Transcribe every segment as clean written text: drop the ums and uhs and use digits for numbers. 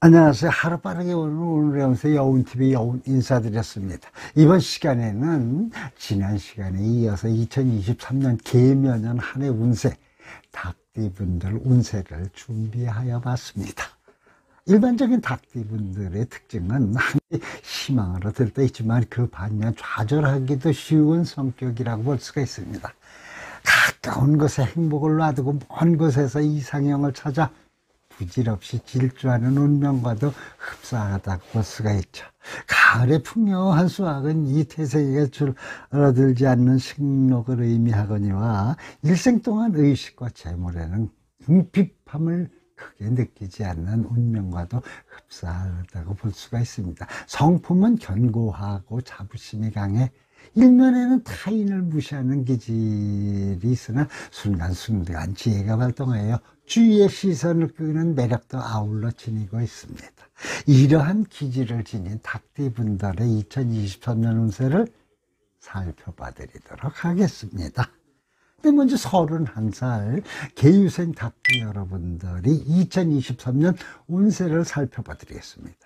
안녕하세요. 하루빠르게 오늘 배우면서 여운TV 여운 인사드렸습니다. 이번 시간에는 지난 시간에 이어서 2023년 개면연 한 해 운세, 닭띠분들 운세를 준비하여 봤습니다. 일반적인 닭띠분들의 특징은 한게 희망으로 들떠 있지만 그 반면 좌절하기도 쉬운 성격이라고 볼 수가 있습니다. 가까운 곳에 행복을 놔두고 먼 곳에서 이상형을 찾아 부질없이 질주하는 운명과도 흡사하다고 볼 수가 있죠. 가을의 풍요한 수확은 이 태생에게 줄어들지 않는 식록을 의미하거니와 일생 동안 의식과 재물에는 궁핍함을 크게 느끼지 않는 운명과도 흡사하다고 볼 수가 있습니다. 성품은 견고하고 자부심이 강해 일면에는 타인을 무시하는 기질이 있으나 순간순간 지혜가 발동하여 주위의 시선을 끄는 매력도 아울러 지니고 있습니다. 이러한 기질을 지닌 닭띠분들의 2023년 운세를 살펴봐 드리도록 하겠습니다. 먼저 31살 개유생 닭띠 여러분들이 2023년 운세를 살펴봐 드리겠습니다.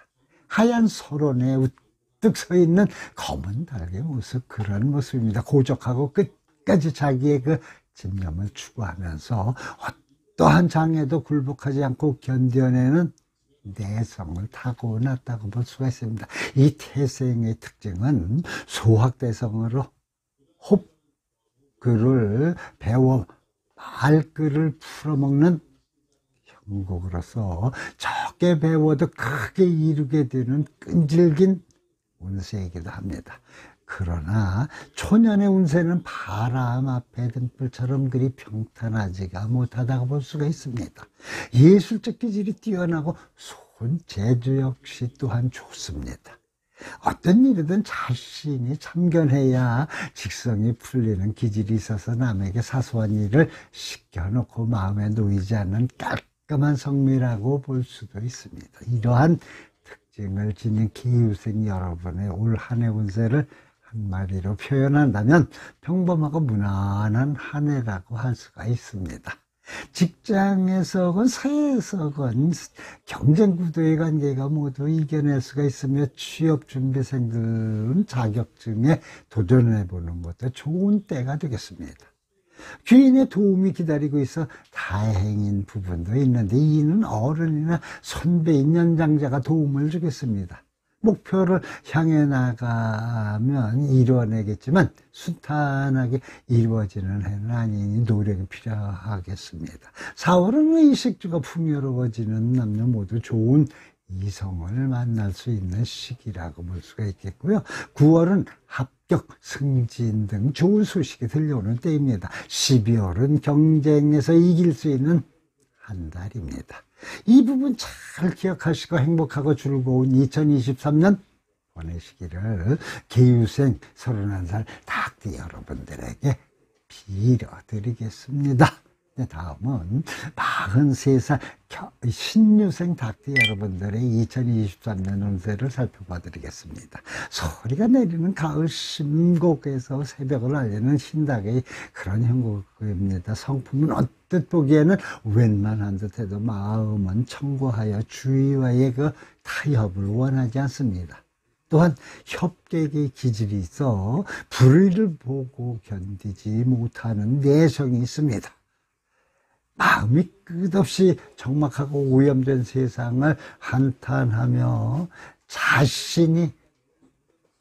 하얀 설원에 우뚝 서 있는 검은 닭의 모습, 그런 모습입니다. 고적하고 끝까지 자기의 그 집념을 추구하면서 어떠한 장애도 굴복하지 않고 견뎌내는 내성을 타고났다고 볼 수가 있습니다. 이 태생의 특징은 소학대성으로 홉글을 배워 말글을 풀어먹는 형국으로서 적게 배워도 크게 이루게 되는 끈질긴 운세이기도 합니다. 그러나 초년의 운세는 바람 앞에 등불처럼 그리 평탄하지가 못하다고 볼 수가 있습니다. 예술적 기질이 뛰어나고 손재주 역시 또한 좋습니다. 어떤 일이든 자신이 참견해야 직성이 풀리는 기질이 있어서 남에게 사소한 일을 시켜놓고 마음에 놓이지 않는 깔끔한 성미라고 볼 수도 있습니다. 이러한 특징을 지닌 개유생 여러분의 올 한 해 운세를 한마디로 표현한다면 평범하고 무난한 한 해라고 할 수가 있습니다. 직장에서건 사회에서건 경쟁 구도의 관계가 모두 이겨낼 수가 있으며 취업준비생들은 자격증에 도전해보는 것도 좋은 때가 되겠습니다. 귀인의 도움이 기다리고 있어 다행인 부분도 있는데 이는 어른이나 선배인 연장자가 도움을 주겠습니다. 목표를 향해 나가면 이루어내겠지만 순탄하게 이루어지는 해는 아니니 노력이 필요하겠습니다. 4월은 의식주가 풍요로워지는 남녀 모두 좋은 이성을 만날 수 있는 시기라고 볼 수가 있겠고요. 9월은 합격, 승진 등 좋은 소식이 들려오는 때입니다. 12월은 경쟁에서 이길 수 있는 한 달입니다. 이 부분 잘 기억하시고 행복하고 즐거운 2023년 보내시기를 개유생 31살 닭띠 여러분들에게 빌어드리겠습니다. 다음은 43살 신유생 닭띠 여러분들의 2023년 운세를 살펴봐 드리겠습니다. 소리가 내리는 가을 심곡에서 새벽을 알리는 신닭의 그런 형국입니다. 성품은 언뜻 보기에는 웬만한 듯 해도 마음은 청고하여 주위와의 그 타협을 원하지 않습니다. 또한 협객의 기질이 있어 불의를 보고 견디지 못하는 내성이 있습니다. 마음이 끝없이 적막하고 오염된 세상을 한탄하며 자신이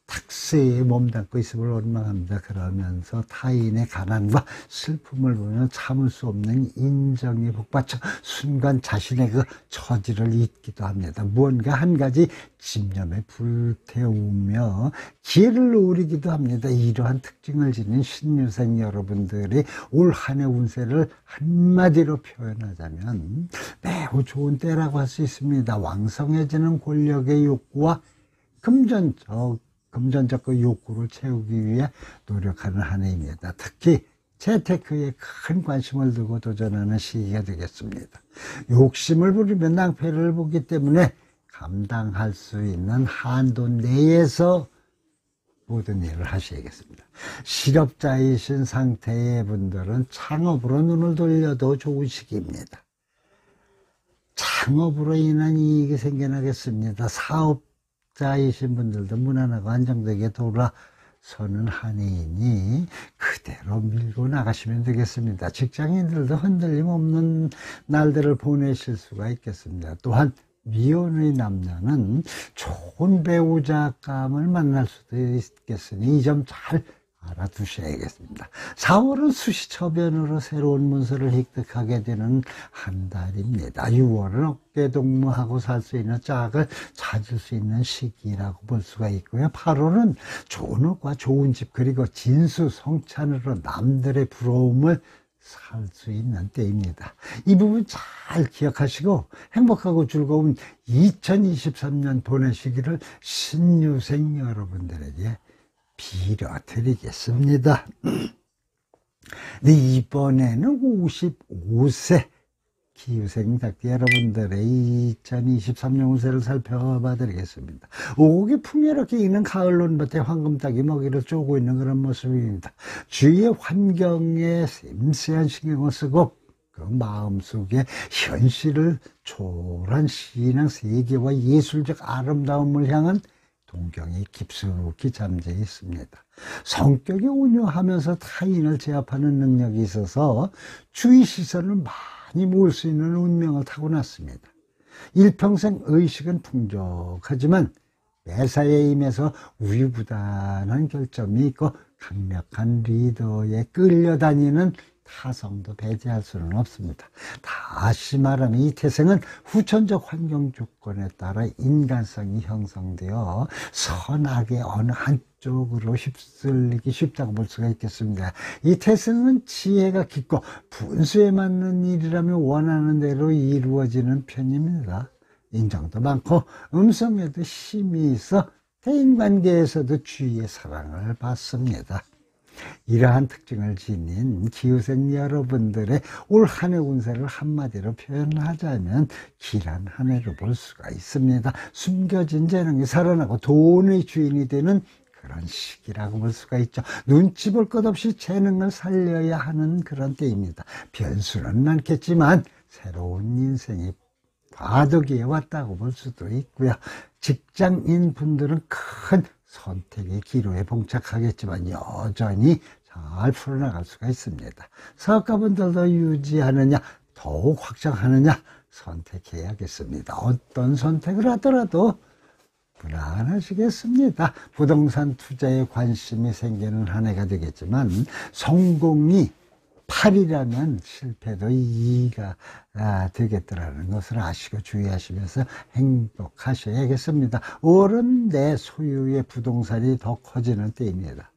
탁세에 몸담고 있음을 원망합니다. 그러면서 타인의 가난과 슬픔을 보면 참을 수 없는 인정이 복받쳐 순간 자신의 그 처지를 잊기도 합니다. 무언가 한 가지 집념에 불태우며 기회를 노리기도 합니다. 이러한 특징을 지닌 신유생 여러분들이 올 한 해 운세를 한마디로 표현하자면 매우 좋은 때라고 할 수 있습니다. 왕성해지는 권력의 욕구와 금전적 그 욕구를 채우기 위해 노력하는 한 해입니다. 특히 재테크에 큰 관심을 두고 도전하는 시기가 되겠습니다. 욕심을 부리면 낭패를 보기 때문에 감당할 수 있는 한도 내에서 모든 일을 하셔야겠습니다. 실업자이신 상태의 분들은 창업으로 눈을 돌려도 좋은 시기입니다. 창업으로 인한 이익이 생겨나겠습니다. 사업자이신 분들도 무난하고 안정되게 돌아서는 한 해이니 그대로 밀고 나가시면 되겠습니다. 직장인들도 흔들림 없는 날들을 보내실 수가 있겠습니다. 또한 미혼의 남녀는 좋은 배우자감을 만날 수도 있겠으니 이 점 잘 알아두셔야겠습니다. 4월은 수시처변으로 새로운 문서를 획득하게 되는 한 달입니다. 6월은 어깨동무하고 살 수 있는 짝을 찾을 수 있는 시기라고 볼 수가 있고요. 8월은 좋은 옷과 좋은 집 그리고 진수성찬으로 남들의 부러움을 살 수 있는 때입니다. 이 부분 잘 기억하시고 행복하고 즐거운 2023년 보내시기를 신유생 여러분들에게 빌어드리겠습니다. 네, 이번에는 55세 기후생 닭띠 여러분들의 2023년 운세를 살펴봐 드리겠습니다. 오곡이 풍요롭게 익는 가을 논밭에 황금닭이 먹이를 쪼고 있는 그런 모습입니다. 주위의 환경에 섬세한 신경을 쓰고 그 마음속에 현실을 초월한 신앙 세계와 예술적 아름다움을 향한 동경이 깊숙이 잠재 있습니다. 성격이 온유하면서 타인을 제압하는 능력이 있어서 주위 시선을 많이 모을 수 있는 운명을 타고났습니다. 일평생 의식은 풍족하지만 매사에 임해서 우유부단한 결점이 있고 강력한 리더에 끌려다니는 타성도 배제할 수는 없습니다. 다시 말하면 이 태생은 후천적 환경 조건에 따라 인간성이 형성되어 선악의 어느 한쪽으로 휩쓸리기 쉽다고 볼 수가 있겠습니다. 이 태생은 지혜가 깊고 분수에 맞는 일이라면 원하는 대로 이루어지는 편입니다. 인정도 많고 음성에도 힘이 있어 대인관계에서도 주위의 사랑을 받습니다. 이러한 특징을 지닌 기후생 여러분들의 올 한 해 운세를 한마디로 표현하자면 길한 한 해로 볼 수가 있습니다. 숨겨진 재능이 살아나고 돈의 주인이 되는 그런 시기라고 볼 수가 있죠. 눈치 볼 것 없이 재능을 살려야 하는 그런 때입니다. 변수는 많겠지만 새로운 인생이 과도기에 왔다고 볼 수도 있고요. 직장인 분들은 큰 선택의 기로에 봉착하겠지만 여전히 잘 풀어나갈 수가 있습니다. 사업가분들도 유지하느냐 더욱 확장하느냐 선택해야겠습니다. 어떤 선택을 하더라도 불안하시겠습니다. 부동산 투자에 관심이 생기는 한 해가 되겠지만 성공이 8이라면 실패도 2가 되겠더라는 것을 아시고 주의하시면서 행복하셔야겠습니다. 5월은 내 소유의 부동산이 더 커지는 때입니다.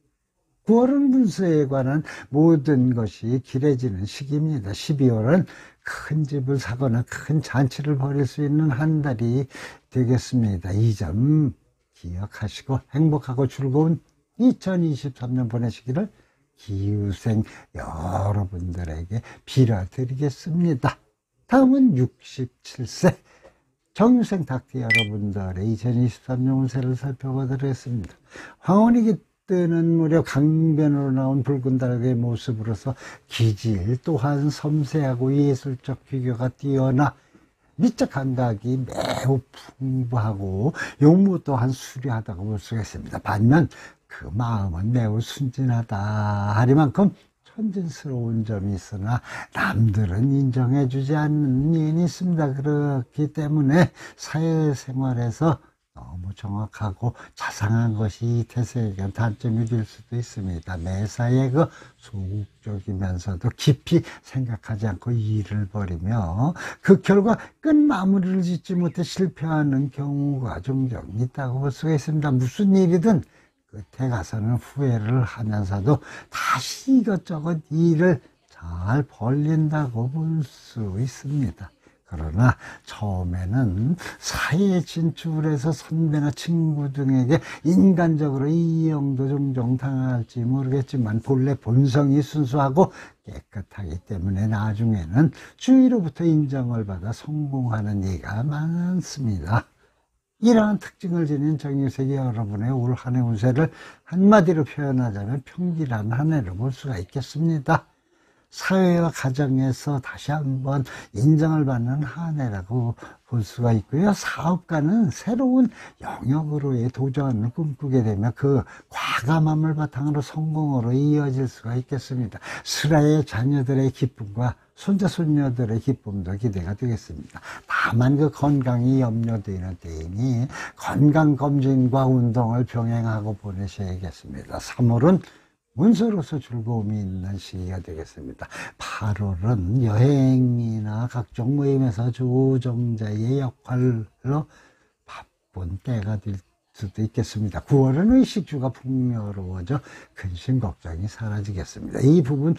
9월은 문서에 관한 모든 것이 길해지는 시기입니다. 12월은 큰 집을 사거나 큰 잔치를 벌일 수 있는 한 달이 되겠습니다. 이 점 기억하시고 행복하고 즐거운 2023년 보내시기를 기후생 여러분들에게 빌어드리겠습니다. 다음은 67세 정유생 닭띠 여러분들의 2023년 운세를 살펴보도록하겠습니다. 황혼이 깃드는 무렵 강변으로 나온 붉은 닭의 모습으로서 기질 또한 섬세하고 예술적 비교가 뛰어나 미적 감각이 매우 풍부하고 용모 또한 수려하다고 볼 수가 있습니다. 반면 그 마음은 매우 순진하다 하리만큼 천진스러운 점이 있으나 남들은 인정해주지 않는 면이 있습니다. 그렇기 때문에 사회생활에서 너무 정확하고 자상한 것이 태세에게 단점이 될 수도 있습니다. 매사에 그 소극적이면서도 깊이 생각하지 않고 일을 벌이며 그 결과 끝마무리를 짓지 못해 실패하는 경우가 종종 있다고 볼 수가 있습니다. 무슨 일이든 끝에 가서는 후회를 하면서도 다시 이것저것 일을 잘 벌린다고 볼 수 있습니다. 그러나 처음에는 사회에 진출해서 선배나 친구 등에게 인간적으로 이용도 종종 당할지 모르겠지만 본래 본성이 순수하고 깨끗하기 때문에 나중에는 주위로부터 인정을 받아 성공하는 예가 많습니다. 이러한 특징을 지닌 정유생 여러분의 올 한 해 운세를 한마디로 표현하자면 평길한 한 해로 볼 수가 있겠습니다. 사회와 가정에서 다시 한번 인정을 받는 한 해라고 볼 수가 있고요. 사업가는 새로운 영역으로의 도전을 꿈꾸게 되면 그 과감함을 바탕으로 성공으로 이어질 수가 있겠습니다. 슬아의 자녀들의 기쁨과 손자 손녀들의 기쁨도 기대가 되겠습니다. 다만 그 건강이 염려되는 때이니 건강검진과 운동을 병행하고 보내셔야겠습니다. 3월은 운세로서 즐거움이 있는 시기가 되겠습니다. 8월은 여행이나 각종 모임에서 조정자의 역할로 바쁜 때가 될 수도 있겠습니다. 9월은 의식주가 풍요로워져 근심 걱정이 사라지겠습니다. 이 부분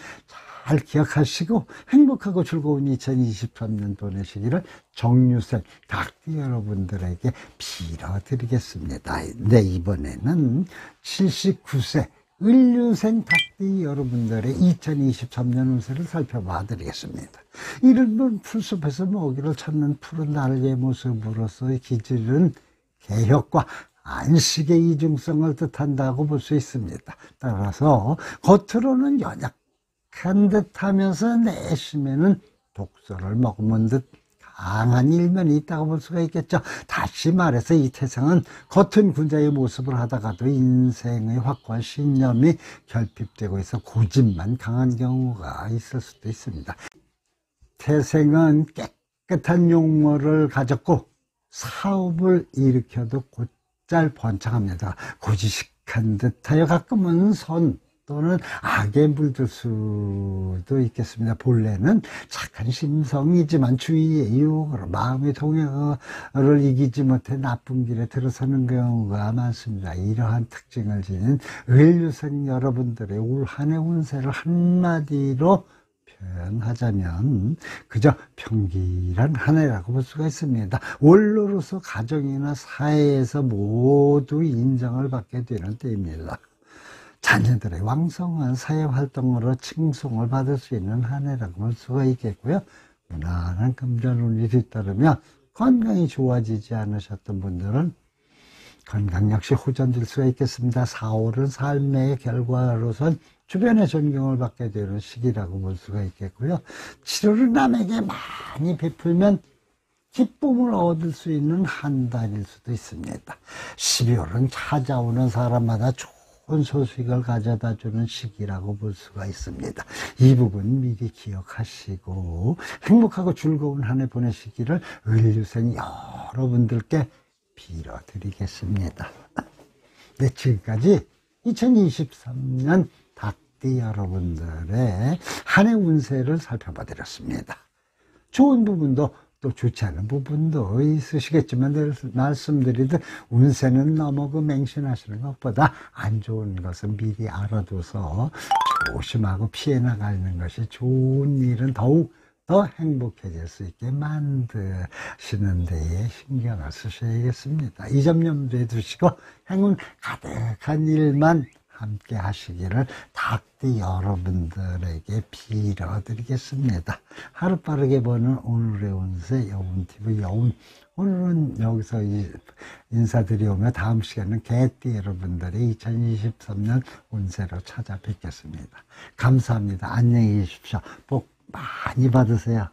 잘 기억하시고 행복하고 즐거운 2023년 보내시기를 정유생 닭띠 여러분들에게 빌어드리겠습니다. 네, 이번에는 79세 을류생 닭띠 여러분들의 2023년 운세를 살펴봐 드리겠습니다. 이른 풀숲에서 먹이를 찾는 푸른 날개의 모습으로서의 기질은 개혁과 안식의 이중성을 뜻한다고 볼 수 있습니다. 따라서 겉으로는 연약한 듯 하면서 내심에는 독소를 머금은 듯 강한 일면이 있다고 볼 수가 있겠죠. 다시 말해서 이 태생은 겉은 군자의 모습을 하다가도 인생의 확고한 신념이 결핍되고 있어 고집만 강한 경우가 있을 수도 있습니다. 태생은 깨끗한 용모를 가졌고 사업을 일으켜도 곧잘 번창합니다. 고지식한 듯하여 가끔은 선 또는 악에 물들 수도 있겠습니다. 본래는 착한 심성이지만 주위의 유혹으로 마음의 동요를 이기지 못해 나쁜 길에 들어서는 경우가 많습니다. 이러한 특징을 지닌 을류생 여러분들의 올 한 해 운세를 한마디로 표현하자면 그저 평길한 한 해라고 볼 수가 있습니다. 원로로서 가정이나 사회에서 모두 인정을 받게 되는 때입니다. 자녀들의 왕성한 사회활동으로 칭송을 받을 수 있는 한 해라고 볼 수가 있겠고요. 무난한 금전운이 뒤따르며 건강이 좋아지지 않으셨던 분들은 건강 역시 호전될 수가 있겠습니다. 4월은 삶의 결과로선 주변의 존경을 받게 되는 시기라고 볼 수가 있겠고요. 치료를 남에게 많이 베풀면 기쁨을 얻을 수 있는 한 달일 수도 있습니다. 12월은 찾아오는 사람마다 좋은 소식을 가져다 주는 시기라고 볼 수가 있습니다. 이 부분 미리 기억하시고 행복하고 즐거운 한 해 보내시기를 을류생 여러분들께 빌어드리겠습니다. 네, 지금까지 2023년 닭띠 여러분들의 한 해 운세를 살펴봐 드렸습니다. 좋은 부분도 또 좋지 않은 부분도 있으시겠지만 늘 말씀드리듯 운세는 너무 맹신하시는 것보다 안 좋은 것은 미리 알아둬서 조심하고 피해 나가는 것이 좋은 일은 더욱 더 행복해질 수 있게 만드시는 데에 신경을 쓰셔야겠습니다. 이 점 염두에 두시고 행운 가득한 일만 함께 하시기를 닭띠 여러분들에게 빌어드리겠습니다. 하루빠르게 보는 오늘의 운세 여운TV 여운. 오늘은 여기서 인사드리오며 다음 시간은 개띠 여러분들의 2023년 운세로 찾아뵙겠습니다. 감사합니다. 안녕히 계십시오. 복 많이 받으세요.